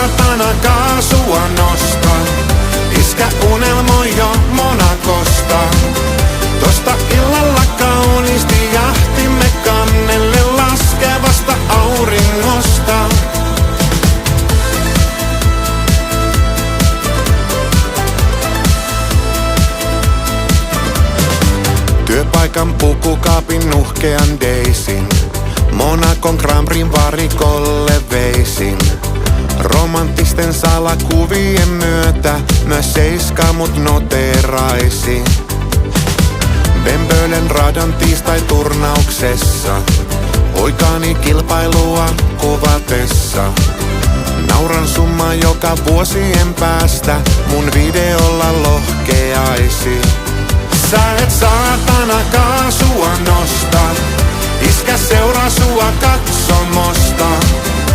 saatana kaasua nosta. Iskä unelmoi jo Monacosta. Tosta illalla kauniisti jahtimme kannelle laskevasta auringosta. Työpaikan pukukaapin nuhkean Daisin, Monacon Grand Prixn varikolle veisin. Romanttisten salakuvien myötä myös Seiska mut noteraisi. Vembölen radan tiistai-turnauksessa, poikaani kilpailua kuvatessa. Nauran summa joka vuosien päästä, mun videolla lohkeaisi. Sä et saatana kaasua nosta, iskä seuraa sua katsomosta.